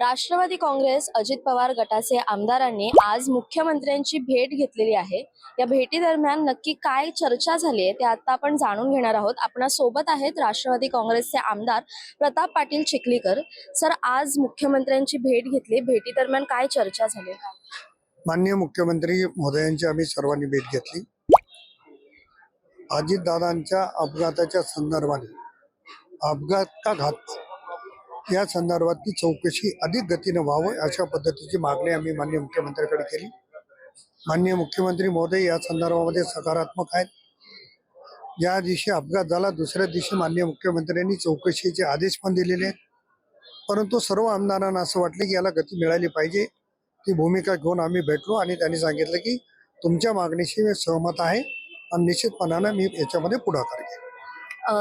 राष्ट्रवादी काँग्रेस अजित पवार गटाचे आमदारांनी आज मुख्यमंत्र्यांची भेट घेतलेली आहे। या भेटी दरम्यान नक्की काय चर्चा झाली आहे ते आता आपण जाणून घेणार आहोत। आपल्या सोबत आहेत राष्ट्रवादी काँग्रेसचे आमदार प्रताप पाटील चिखलीकर। सर, आज मुख्यमंत्र्यांची भेट घेतली, भेटी दरम्यान काय चर्चा झाली? माननीय मुख्यमंत्री महोदयांची आम्ही सर्वांनी भेट घेतली। अजितदादांच्या अपघाताच्या संदर्भाने अपघात का घात या संदर्भातली चौकशी अधिक गतीने व्हावी अशा पद्धतीची मागणी आम्ही माननीय मुख्यमंत्र्यांकडे केली। माननीय मुख्यमंत्री महोदय या संदर्भामध्ये सकारात्मक आहेत। ज्या दिवशी अपघात झाला दुसऱ्या दिवशी माननीय मुख्यमंत्र्यांनी चौकशीचे आदेश पण दिलेले आहेत, परंतु सर्व आमदारांना असं वाटलं की याला गती मिळाली पाहिजे। ती भूमिका घेऊन आम्ही भेटलो आणि त्यांनी सांगितलं की तुमच्या मागणीशी मी सहमत आहे आणि निश्चितपणाने मी याच्यामध्ये पुढाकार घेईन।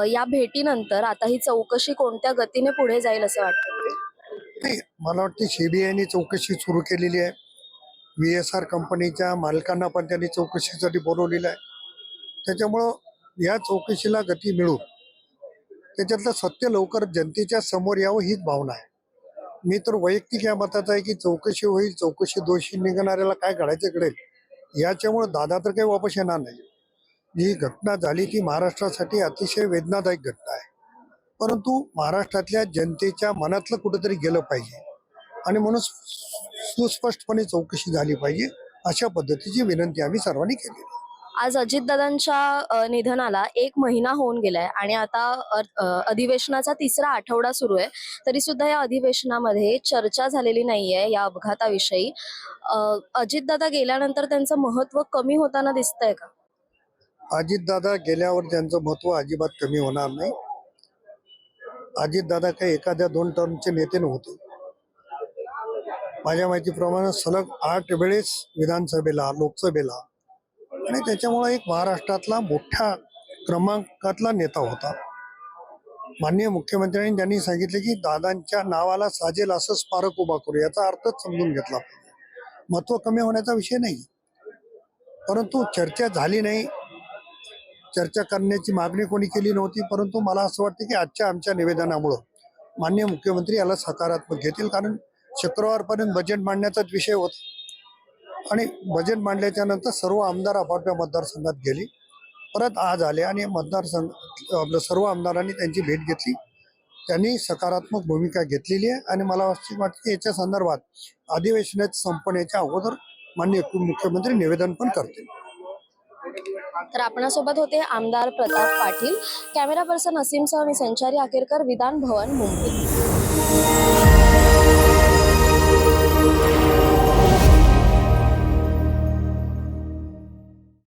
या भेटीनंतर आता ही चौकशी कोणत्या गतीने पुढे जाईल असं वाटतं? नाही, मला वाटतं सीबीआयने चौकशी सुरू केलेली आहे। VSR कंपनीच्या मालकांना पण त्यांनी चौकशीसाठी बोलवलेलं आहे। त्याच्यामुळं या चौकशीला गती मिळून त्याच्यातलं सत्य लवकर जनतेच्या समोर यावं हीच भावना आहे। मी तर वैयक्तिक या मताचा आहे की चौकशी होईल, चौकशी दोषी निघणाऱ्याला काय घडायचं घडेल। याच्यामुळे दादा तर काही वापस येणार नाही। जी घटना झाली ती महाराष्ट्रासाठी अतिशय वेदनादायक घटना आहे, परंतु महाराष्ट्रातल्या जनतेच्या मनातलं कुठेतरी गेलं पाहिजे आणि म्हणून सुस्पष्टपणे चौकशी झाली पाहिजे अशा पद्धतीची विनंती आम्ही सर्वांनी केली। आज अजितदादांच्या निधनाला 1 महिना होऊन गेलाय आणि आता अधिवेशनाचा तिसरा आठवडा सुरू आहे, तरी सुद्धा या अधिवेशनामध्ये चर्चा झालेली नाहीये या अपघाताविषयी। अजितदादा गेल्यानंतर त्यांचं महत्व कमी होताना दिसतंय का? अजितदादा गेल्यावर त्यांचं महत्व अजिबात कमी होणार नाही। अजितदादा काही एखाद्या 2 टर्मचे नेते नव्हते। माझ्या माहितीप्रमाणे सलग 8 वेळेस विधानसभेला, लोकसभेला आणि त्याच्यामुळे एक महाराष्ट्रातला मोठ्या क्रमांकातला नेता होता। माननीय मुख्यमंत्र्यांनी ज्यांनी सांगितले की दादांच्या नावाला साजेल असं स्मारक उभा करू, याचा अर्थच समजून घेतला पाहिजे। महत्व कमी होण्याचा विषय नाही, परंतु चर्चा झाली नाही, चर्चा करण्याची मागणी कोणी केली नव्हती। परंतु मला असं वाटतं की आजच्या आमच्या निवेदनामुळं माननीय मुख्यमंत्री याला सकारात्मक घेतील, कारण शुक्रवारपर्यंत बजेट मांडण्याचाच विषय होता आणि बजेट मांडल्याच्या नंतर सर्व आमदार आपापल्या मतदारसंघात गेले, परत आज आले आणि मतदारसंघ आपल्या सर्व आमदारांनी त्यांची भेट घेतली। त्यांनी सकारात्मक भूमिका घेतलेली आहे आणि मला असं वाटतं याच्या संदर्भात अधिवेशनात संपण्याच्या अगोदर माननीय मुख्यमंत्री निवेदन पण करतील। तर आपणासोबत होते आमदार प्रताप पाटील। कॅमेरा पर्सन असीमसह मी संचारी आकेरकर, विधान भवन, मुंबई।